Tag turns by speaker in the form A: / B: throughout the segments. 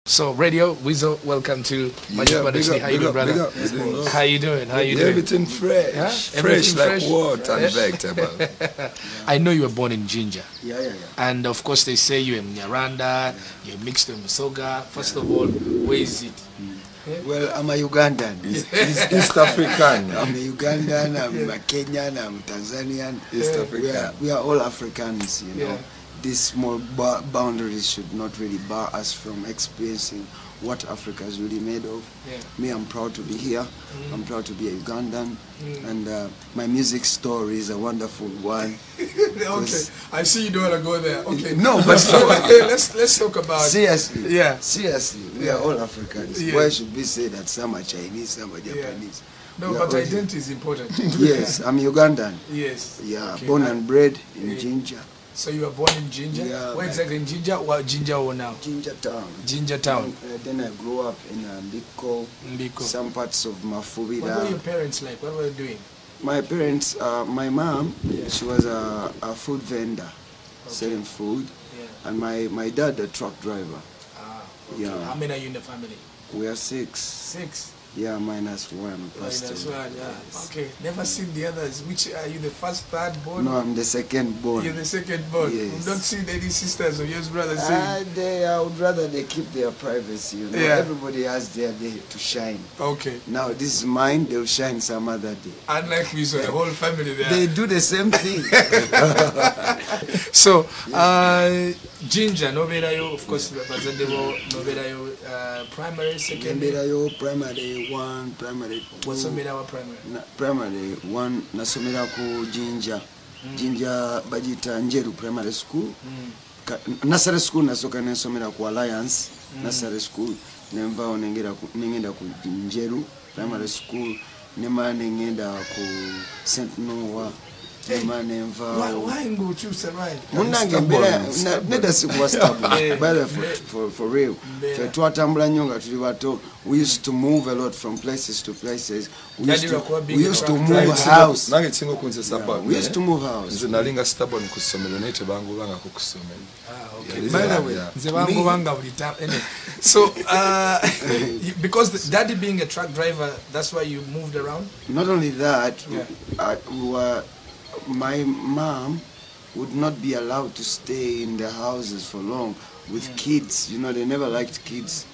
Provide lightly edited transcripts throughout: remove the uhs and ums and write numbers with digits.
A: So, Radio Weasel, welcome to Magic Modesty. How you doing, brother? How you doing? How you doing?
B: Everything fresh.
A: Huh?
B: Fresh like water and vegetable.
A: I know you were born in Jinja.
B: Yeah.
A: And of course, they say you're in Nyaranda, you're mixed with Musoga. First of all, where is it?
C: Well, I'm a Ugandan.
B: East African.
C: I'm a Ugandan, I'm a Kenyan, I'm Tanzanian.
B: East African.
C: We are all Africans, you know. These small boundaries should not really bar us from experiencing what Africa is really made of. Me, I'm proud to be here. I'm proud to be a Ugandan. And my music story is a wonderful one.
A: Okay, I see you don't want to go there. Okay,
C: no, but
A: let's talk about
C: seriously.
A: Yeah,
C: seriously, we are all Africans. Why should we say that some are Chinese, some are Japanese?
A: No, but identity is important.
C: Yes, I'm Ugandan.
A: Yes.
C: Yeah, okay. Born and bred in Jinja.
A: So you were born in Jinja?
C: Yeah.
A: Where exactly in Jinja? What Jinja or now?
C: Jinja town.
A: Jinja town.
C: Then I grew up in Mbiko, some parts of Mafubira.
A: What were your parents like? What were they doing?
C: My parents, my mom, she was a food vendor, selling food. And my dad, a truck driver.
A: Okay.
C: Yeah.
A: How many are you in the family?
C: We are 6.
A: 6?
C: Yeah, minus 1.
A: Minus 1, yeah. Okay, never seen the others. Which are you, the first, third born?
C: No, I'm the second born.
A: You're the second born?
C: Yes.
A: You've not seen any sisters or your brothers?
C: I would rather they keep their privacy, you know. Everybody has their day to shine.
A: Okay.
C: Now, this is mine, they'll shine some other day.
A: Unlike me, so the whole family there.
C: They do the same thing.
A: So, Jinja, Noberayo, of course, Noberayo, primary, secondary?
C: Noberayo, primary 1, primary 2.
A: What's Noberayo primary?
C: Primary 1, nasomera ku Jinja. Jinja Bajita Njeru Primary School. Nursery school nasoka nasomera ku Alliance. Nursery school. Nemva nengenda ku Njeru Primary School. Nema nengenda ku St. Noah.
A: Why go to survive?
C: For real. We used to move a lot from places to places. We used to move house. We used to move house.
A: By the way, so because daddy being a truck driver, that's why you moved around?
C: Not only that, my mom would not be allowed to stay in the houses for long with kids. You know, they never liked kids.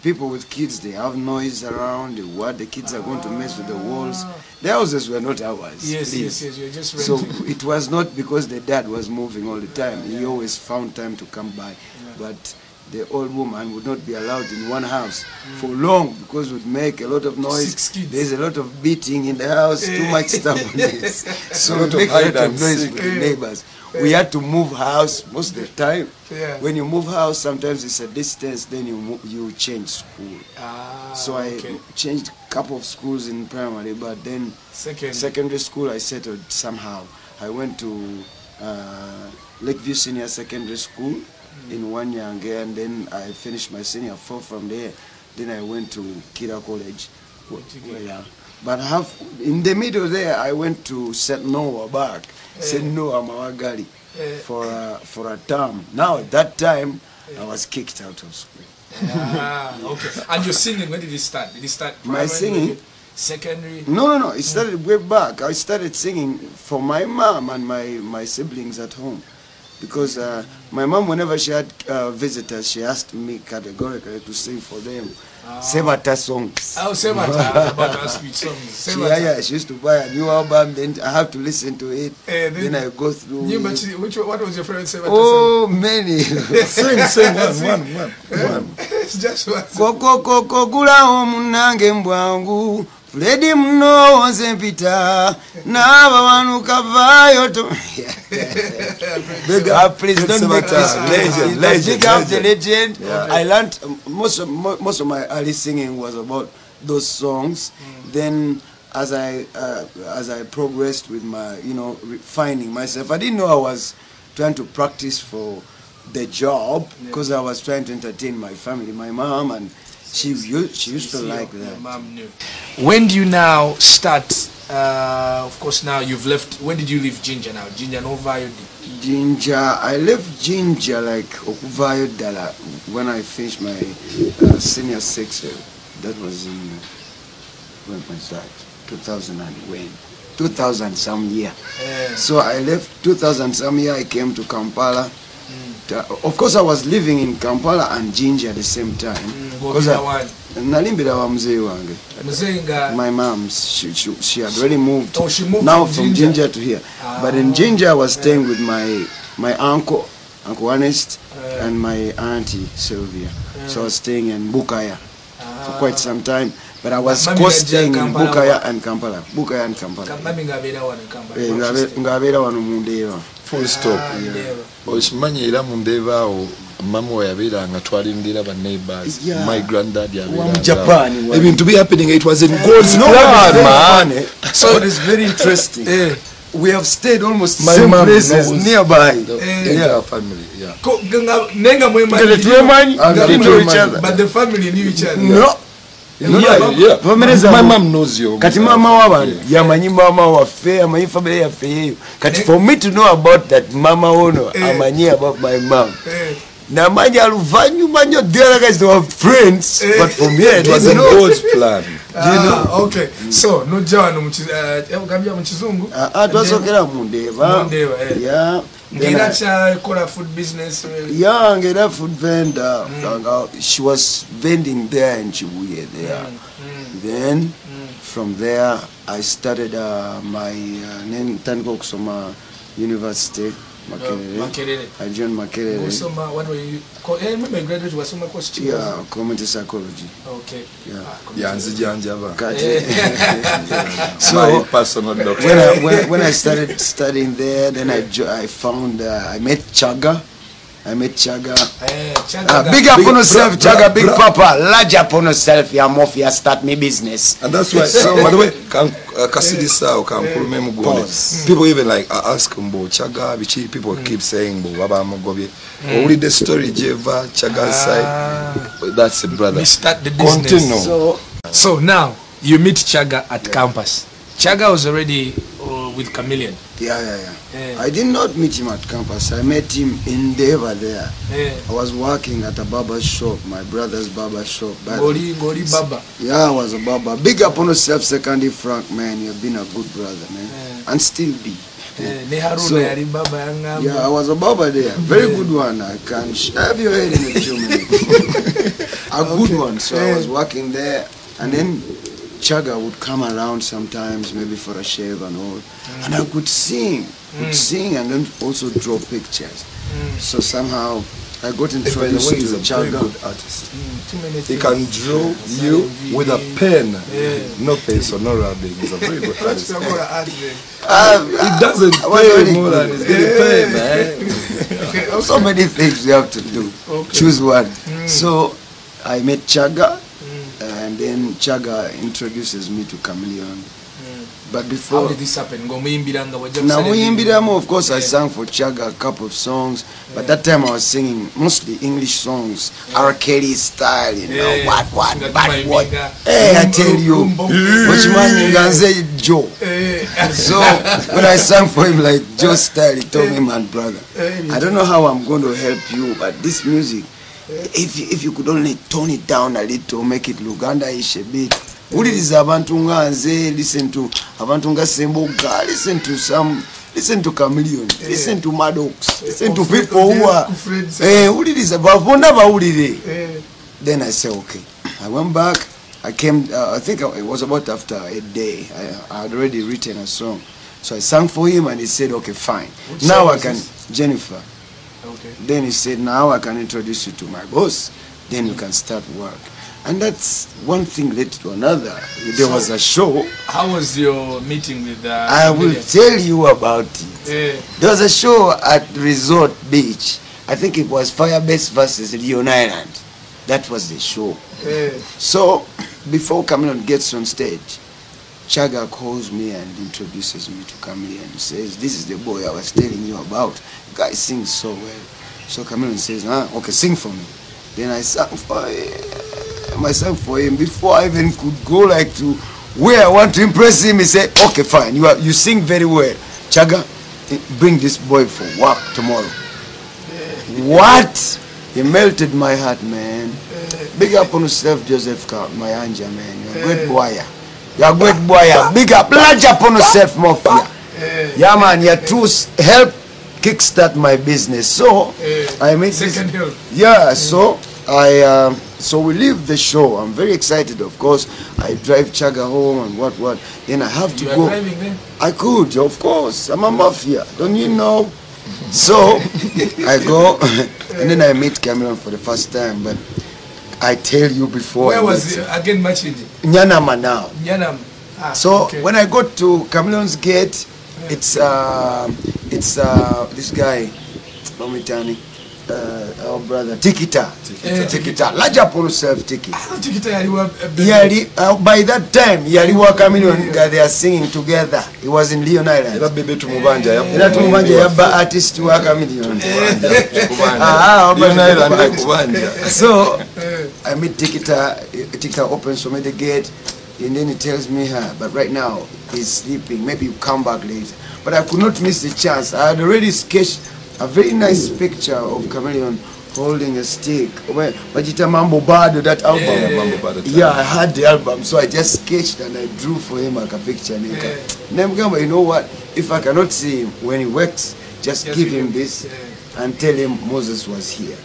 C: People with kids, they have noise around. The kids are going to mess with the walls. The houses were not ours.
A: Yes, you're just renting.
C: So it was not because the dad was moving all the time. He always found time to come by. But the old woman would not be allowed in one house for long because it would make a lot of noise. There's a lot of beating in the house, too much stubbornness. So it makes a lot of noise with the neighbors. We had to move house most of the time. When you move house, sometimes it's a distance, then you change school. So I changed a couple of schools in primary, but then secondary school I settled somehow. I went to Lakeview Senior Secondary School in Wanyange, and then I finished my senior 4 from there. Then I went to Kira College. But in the middle there, I went to St. Noah back. St. Noah Mawagali for a term. Now at that time, I was kicked out of school.
A: Okay. And your singing, when did it start? Did it start
C: my singing?
A: Secondary?
C: No. It started way back. I started singing for my mom and my siblings at home. Because my mom, whenever she had visitors, she asked me categorically to sing for them. Sebata songs.
A: Oh, Sebata. About to ask me songs.
C: She used to buy a new album, then I have to listen to it. Then I go through.
A: What was your favorite Sebata song?
C: Oh, many.
B: Sing one.
A: Just one.
C: Koko gula omunange mbwangu. Freddy mno nzempita naba wanu kavayo to. Please don't make this legend. I learned most of my early singing was about those songs. Then as I progressed with my refining myself, I didn't know I was trying to practice for the job because I was trying to entertain my family, my mom, and she used to like that.
A: Your mom knew. When do you now start of course, now you've left. When did you leave Ginger now? Ginger Nova?
C: Ginger, I left Ginger like Okuvayo Dala when I finished my senior six. That was in, when was that? 2000 and when? 2000 some year. So I left 2000 some year, I came to Kampala. Of course, I was living in Kampala and Ginger at the same time. My mom, she had already moved.
A: Oh, she moved
C: now
A: from
C: Ginger to here. But in Ginger, I was staying with my uncle, Uncle Ernest, and my auntie Sylvia. So I was staying in Bukaya for quite some time. But I was staying in Bukaya and Kampala. Bukaya and Kampala.
B: Full stop. Okimanyi era mu Ndeeba awo mama we yabeeranga twalindira ba neighbors. My granddad yabeeranga. Ebintu be happening, it was in God's plan, man.
C: So it is very interesting. We have stayed almost
B: My
C: same
B: mom
C: places
B: knows.
C: nearby.
B: Yeah, family. Yeah.
A: But the family knew each other.
C: No.
B: Yeah. My mom knows you.
C: Kati mama wabantu yamanyi mama waffe amanyi family yaffe yeyo. Kati for me to know about that mama ono amanyi about my mom. Namanyi aluvanyuma nnyo the other guys they were friends, but for me it was
B: in God's plan.
A: Okay. So no jawano mukambya mu kizungu.
C: Twasokera mu Ndeeba. Yeah.
A: Ngeracha kola food business.
C: Yeah, ngera food vendor. She was vending there in Chibuye there. Then from there I started my Tango Kusoma University.
A: Makerere.
C: I joined Makerere.
A: What were you? Remember graduate was some course.
C: Yeah, community psychology.
A: Okay.
B: Yeah, Nzijanjaba.
C: So
B: my personal doctor.
C: When I started studying there, then I found I met Chaga. Big up on yourself, Chaga, big papa. Large up on yourself, your mafia, start me business.
B: And that's why, by the way, people even like ask Mbo Chaga, which people keep saying Mbo Baba Mogobi. Only the story Jeva Chaga's side. That's a brother.
A: We start the business. So now you meet Chaga at campus. Chaga was already with Chameleon.
C: Yeah. I did not meet him at campus. I met him in Ndeeba there. I was working at a barber shop, my brother's barber shop.
A: Gori Baba.
C: Yeah, I was a barber. Big up on yourself, Secondary Frank, man. You've been a good brother, man. And still be. So, yeah, I was a barber there. Very good one. I can shave your head in a few minutes. A good one. So I was working there. And then Chaga would come around sometimes, maybe for a shave and all, and I could sing, and then also draw pictures. So somehow I got introduced to Chaga.
B: Very good artist. He can draw you with a pen, no pencil, no rubbing. He's a very good artist. It doesn't pay more than he's getting paid, man.
C: So many things you have to do. Choose one. So I met Chaga. And then Chaga introduces me to Chameleon. But before...
A: How did this happen?
C: Now, of course, I sang for Chaga a couple of songs. But that time I was singing mostly English songs. R. Kelly style, you know. What? Hey, I tell you. Joe. So when I sang for him like Joe style, he told me, man, brother, I don't know how I'm going to help you, but this music, if you could only tone it down a little, make it Luganda-ish a bit. Uliriza abantu nga nze, listen to abantu nga Semboga, listen to Chameleon, listen to Maddox, listen to people who are uliriza bavunda bawulire. Then I said okay. I went back. I came. I think it was about after a day. I had already written a song, so I sang for him, and he said, "Okay, fine. Now I can." Jennifer.
A: Okay.
C: Then he said, "Now I can introduce you to my boss. Then you can start work." And that's one thing led to another. There was a show.
A: How was your meeting with
C: I will tell you about it. There was a show at Resort Beach. I think it was Firebase versus Leon Island. That was the show. So before Chameleon gets on stage, Chaga calls me and introduces me to Chameleon and says, "This is the boy I was telling you about. The guy sings so well." So Chameleon says, "Okay, sing for me." Then I sang for him. Before I even could go like to where I want to impress him, he said, okay, fine, you sing very well. Chaga, bring this boy for work tomorrow. What? He melted my heart, man. Big up on yourself, Joseph, my anja, man. You're a great boy. You're a great boy. Big up, large up on yourself, Mafia. Yeah, man, your tools help kickstart my business. So, I made
A: second help.
C: Yeah, so so we leave the show. I'm very excited, of course. I drive Chaga home and what. Then I have to go.
A: Driving then?
C: I could, of course. I'm a mafia, don't you know? So I go and then I meet Cameron for the first time. But I tell you before.
A: Where was it again? Machidi?
C: Nyanama now.
A: Nyanam.
C: So when I go to Cameron's gate, it's this guy, Momitani. Our brother Tikita. Large up on yourself, Tiki. By that time, Yaliwa Chameleon, they are singing together. He was in Leon Island. Artist to Chameleon. So I meet Tikita. Tikita opens for me the gate, and then he tells me, but right now he's sleeping. Maybe you come back later. But I could not miss the chance. I had already sketched a very nice picture of Chameleon holding a stick. Majita Mambo Bado, that album. Yeah, I had the album, so I just sketched and I drew for him like a picture. You know what? If I cannot see him when he works, just give him this and tell him Moses was here.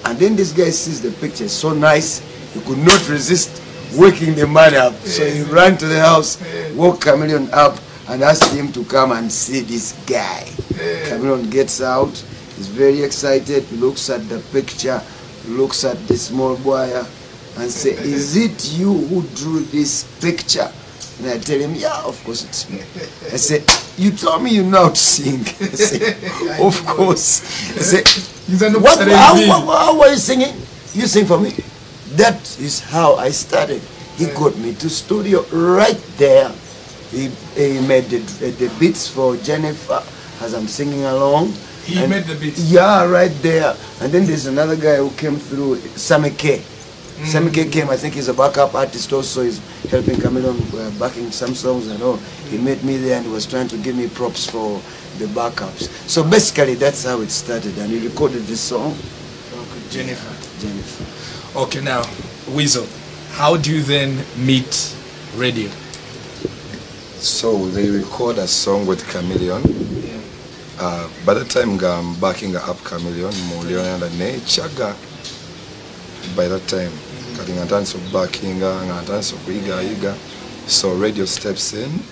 C: And then this guy sees the picture, so nice, he could not resist waking the man up. So he ran to the house, woke Chameleon up, and asked him to come and see this guy. Chameleon gets out, he's very excited, looks at the picture, looks at the small boy, and says, is it you who drew this picture? And I tell him, yeah, of course it's me. I said, you told me you know how to sing. I said, of course. I said, how are you singing? You sing for me. That is how I started. He got me to studio right there. He made the beats for Jennifer as I'm singing along.
A: He made the beats?
C: Yeah, right there. And then there's another guy who came through, Samike. Samike came, I think he's a backup artist also. He's helping Chameleon, backing some songs and all. He met me there and he was trying to give me props for the backups. So basically that's how it started, and he recorded this song.
A: Okay, Jennifer.
C: Jennifer.
A: Okay, now, Weasel, how do you then meet radio?
B: So they record a song with Chameleon. By the time I'm backing up Chameleon, Molion and Chaga. By that time, cutting a dance of backing and a dance of Iga. So radio steps in.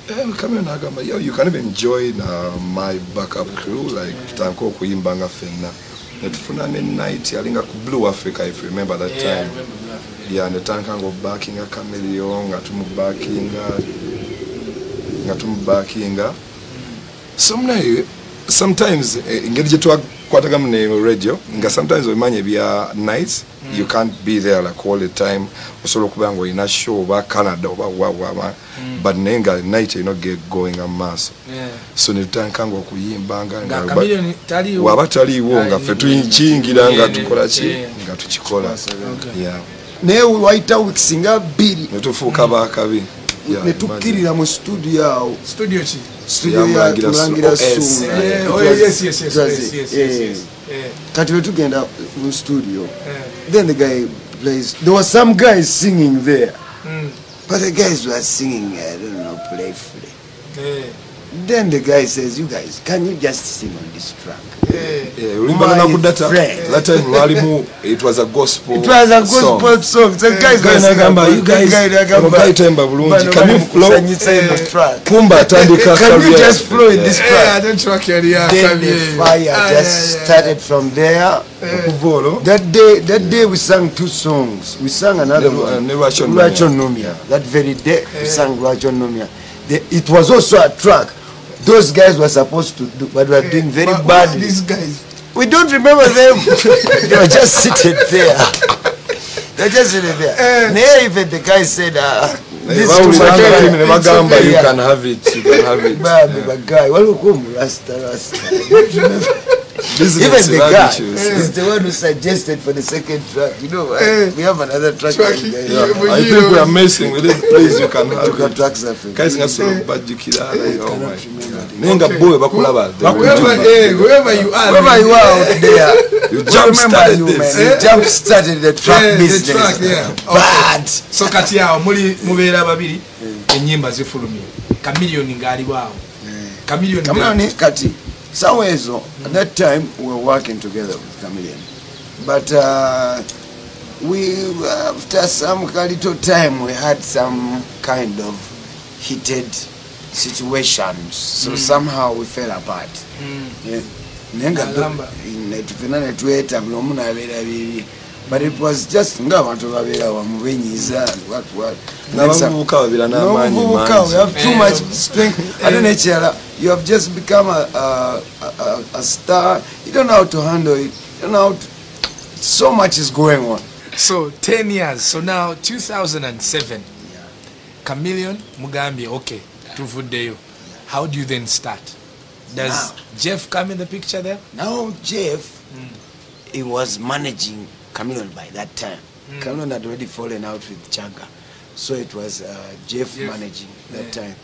B: Chameleon Agamba, yo, you can even join my backup crew, like Tanko Kuimbanga Fena. Netfunane night, yalinga ku Blue Africa, if you remember that time.
A: I remember Blue Africa. Yeah,
B: and the tank go backing a Chameleon, ngatumu backing. Sometimes engage to kwataga mne radio, sometimes we manye bia nights, you can't be there like all the time. Osolo kubango in a show ba Canada ba but nenga night you not get going a mass. So ni tankango kuyimbanga wabatali wo nga fe tuyingira nga tukola ki nga tukikola. Yeah.
C: Ne waita wikisinga biri
B: netufuka bakabi.
C: Netukirira mu studio yao.
A: Studio chi?
C: Studio ya Mulangira Sumu.
A: Oh yes.
C: Kati tugenda mu studio. Then the guy plays. There were some guys singing there. But the guys were singing, I don't know, playfully. Then the guy says, you guys, can you just sing on this track?
B: That time it was a gospel song.
C: It was a gospel song. So guys were singing, you guys, can you flow? Can you just flow in this track? Then the fire just started from there. That day we sang 2 songs. We sang another one, Rachonomia. That very day we sang Rachonomia. It was also a track those guys were supposed to do, but were doing very badly.
A: These guys,
C: we don't remember them. They were just sitting there. They just sitting there. Even the guy said,
B: this is you can have it. You can have it.
C: Guy, what Rasta. Even the guy is the one who suggested for the second track. You know, we have another track.
B: I think we are messing with it. Please, you can have it. Guys, oh my God.
A: Whoever you are
C: out there,
B: you jump started this.
C: You jump started the track business.
A: The track, yeah.
C: Bad.
A: So kati yao mubeera babiri enyimba zifulumye. Chameleon ngali wao. Chameleon
C: kati. Somewhere so at that time we were working together with Chameleon. But we after some little time we had some kind of heated situations. So somehow we fell apart. But it was just what. We have too much strength. I don't know, you have just become a star. You don't know how to handle it. You don't know how to, so much is going on.
A: So 10 years. So now 2007. Chameleon Mugambi, okay, Tufudeyo. How do you then start? Does Jeff come in the picture there?
C: Now Jeff, he was managing Chameleon by that time. Chameleon had already fallen out with Changa. So it was Jeff managing that time.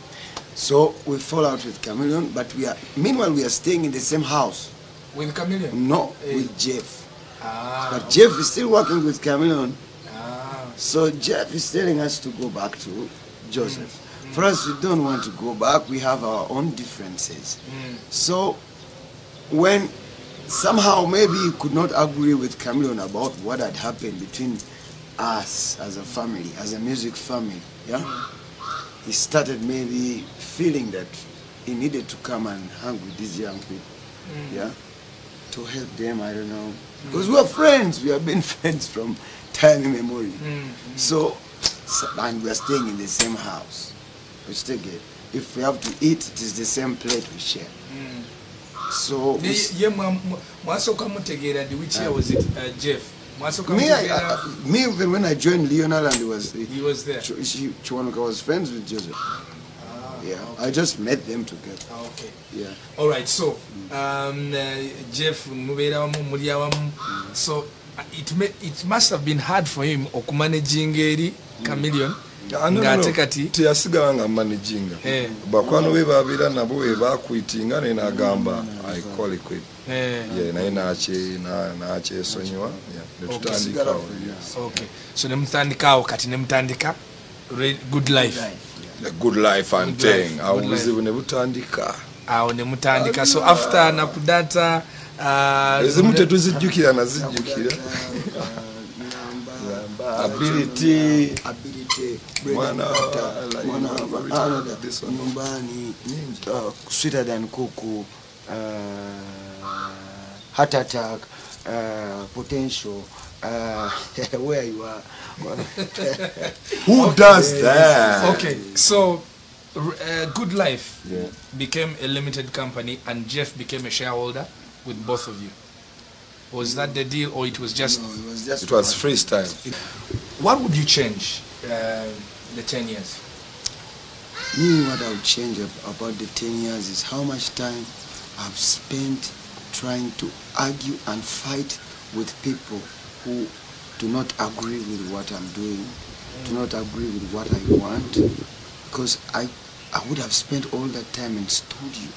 C: So we fall out with Chameleon, but meanwhile we are staying in the same house.
A: With Chameleon?
C: No, with Jeff. But Jeff is still working with Chameleon. So Jeff is telling us to go back to Joseph. For us, we don't want to go back. We have our own differences. So when somehow maybe he could not agree with Chameleon about what had happened between us as a family, as a music family, he started maybe feeling that he needed to come and hang with these young people, to help them, I don't know. Because we are friends, we have been friends from time immemorial. So, and we are staying in the same house. We still get, if we have to eat, it is the same plate we share. So,
A: which year was it, Jeff?
C: Me, even when I joined Lionel and
A: he was there.
C: Chiwanuka was friends with Joseph. Okay. I just met them together.
A: Okay.
C: Yeah.
A: All right. So, Jeff, so it must have been hard for him managing Chameleon.
B: Tiyasigala nga managing. Bakwano be babira nabo we bakwitinga ne nagamba I call it quit. Naye naache sonyiwa. Netutandika.
A: Okay. So nemutandikawo kati nemutandika good life.
B: The good life and thing. Awuzibu nebutandika.
A: Awo nemutandika. So after nakudata
B: ezimu tetuzijjukira nazijjukira. Ability.
C: Sweeter than Coco, heart attack, potential, where you are.
B: Who does that?
A: Okay, so Good Life became a limited company and Jeff became a shareholder with both of you. Was that the deal, or it was just?
C: No, it was just.
B: It was freestyle.
A: What would you change the 10 years?
C: Me, what I would change about the 10 years is how much time I've spent trying to argue and fight with people who do not agree with what I'm doing, do not agree with what I want, because I would have spent all that time and told you,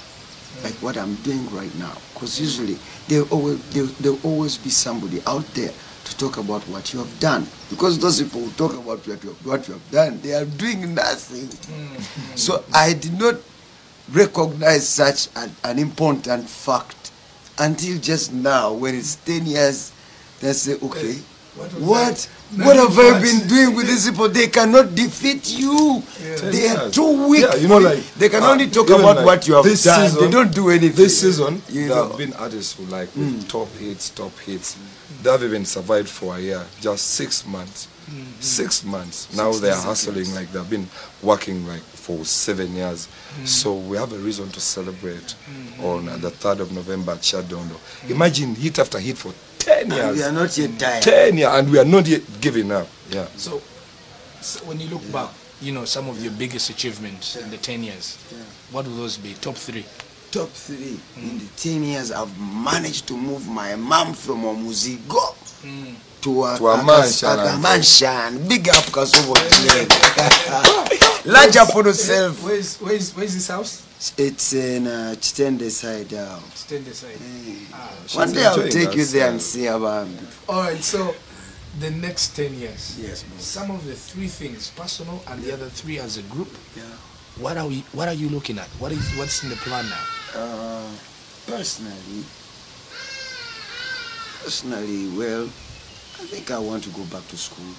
C: like what I'm doing right now. Because usually there'll always be somebody out there to talk about what you have done. Because those people who talk about what you have done, they are doing nothing. So I did not recognize such an important fact until just now, when it's 10 years, they say, okay, what have I been doing with these people? They cannot defeat you. They are too weak.
B: Yeah, you know, like
C: they can only talk about like what you have done.
B: Season,
C: they don't do anything.
B: This season, there have been artists who like with top hits. They have even survived for a year, just 6 months. 6 months. Now they are hustling like they've been working like for 7 years. So we have a reason to celebrate on the 3rd of November at Shadondo. Imagine hit after hit for 10 years.
C: And we are not yet tired.
B: 10 years, and we are not yet giving up. Yeah.
A: So when you look back, you know, some of your biggest achievements in the 10 years, what will those be? Top 3?
C: top 3 in the 10 years I've managed to move my mom from Mosey to a mansion. Big up Kasovo. Large up for yourself.
A: Where's this house?
C: It's in Chitende side.
A: Chitende side.
C: One day I'll take you there and see about it.
A: Alright, so the next 10 years.
C: Yes, boss.
A: Some of the 3 things, personal and the other 3 as a group.
C: Yeah.
A: What are you looking at? What's in the plan now?
C: Personally, well, I think I want to go back to school.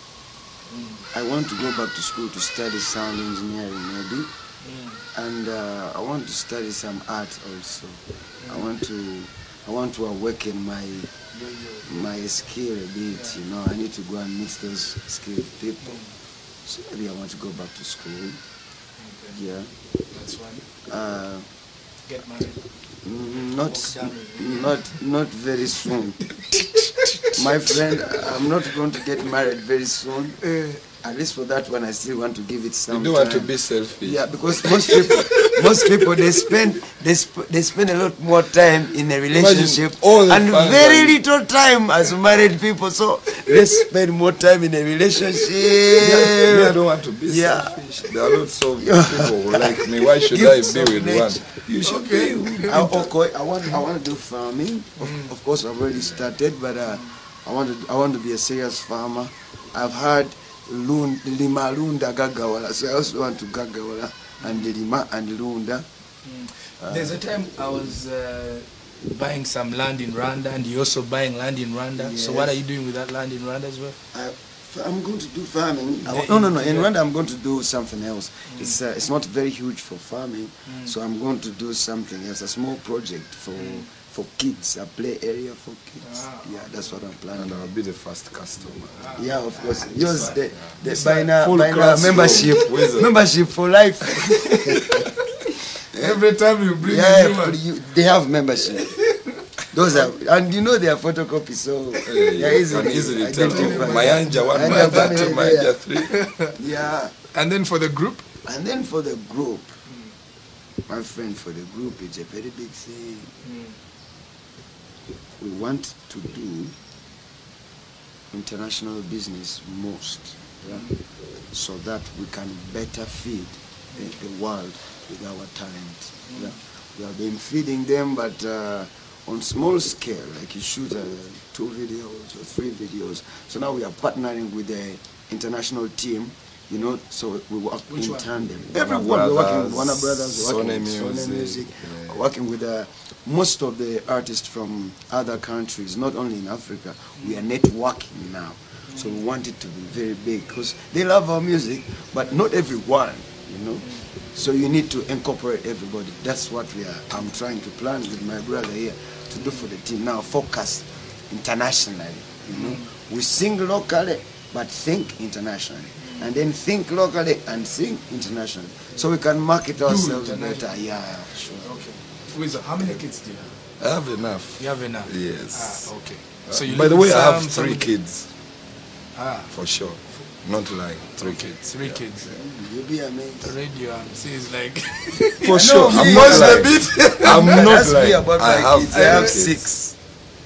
C: I want to go back to school to study sound engineering maybe. And I want to study some art also. I want to awaken my skill a bit, you know. I need to go and meet those skilled people. So maybe I want to go back to school.
A: Okay.
C: Yeah.
A: That's one. Get married.
C: Not very soon. My friend, I'm not going to get married very soon. At least for that one, I still want to give it some time.
B: You don't want to be selfish.
C: Yeah, because most people they spend a lot more time in a relationship and very little time as married people. So let's spend more time in a relationship.
B: Yeah, I don't want to be selfish. There are lots of people who like me. Why should I be with one? You should be with
C: okay. I want to do farming. Of course, I've already started, but I want to be a serious farmer. I've heard Lima Lunda Gagawala, so I also want to Gagawala and Lima and Lunda.
A: There's a time I was buying some land in Rwanda, and you're also buying land in Rwanda. Yes. So what are you doing with that land in Rwanda as well?
C: I'm going to do farming. No. In Rwanda, I'm going to do something else. It's not very huge for farming, so I'm going to do something else, a small project for kids, a play area for kids. Yeah, that's what I'm planning.
B: And I'll be the first customer.
C: Yeah, of course. Yours, the by now membership for life.
A: Every time you bring
C: they have membership. Those are, and you know they are photocopies, so
B: easily identify. Mayanja 1, Mayanja 2, Mayanja 3.
C: Yeah.
A: And then for the group?
C: And then for the group, my friend, for the group, it's a very big thing. We want to do international business most, so that we can better feed the world with our talent. Yeah. We have been feeding them, but on small scale, like you shoot 2 videos or 3 videos. So now we are partnering with the international team, you know, so we work in tandem. Everyone, we're working with Warner Brothers, we're working with Sony Music, we're working with most of the artists from other countries, not only in Africa. We are networking now. So we want it to be very big, because they love our music, but not everyone, you know. So you need to incorporate everybody. That's what I'm trying to plan with my brother here to do for the team. Now focus internationally, you know. We sing locally, but think internationally. And then think locally and think internationally. So we can market ourselves better. Yeah, sure.
A: Okay. Fuiza, how many kids do you have?
B: I have enough.
A: You have enough?
B: Yes.
A: Okay. So you
B: by the way, I have 3 kids. For sure. Not like 3 kids.
A: 3 kids.
C: You'll be amazed.
A: The radio is like
B: for sure. I'm not like I'm not like I have
C: 6.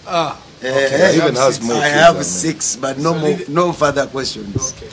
B: Okay. I even has more.
C: I have 6, but no further questions.
A: Okay.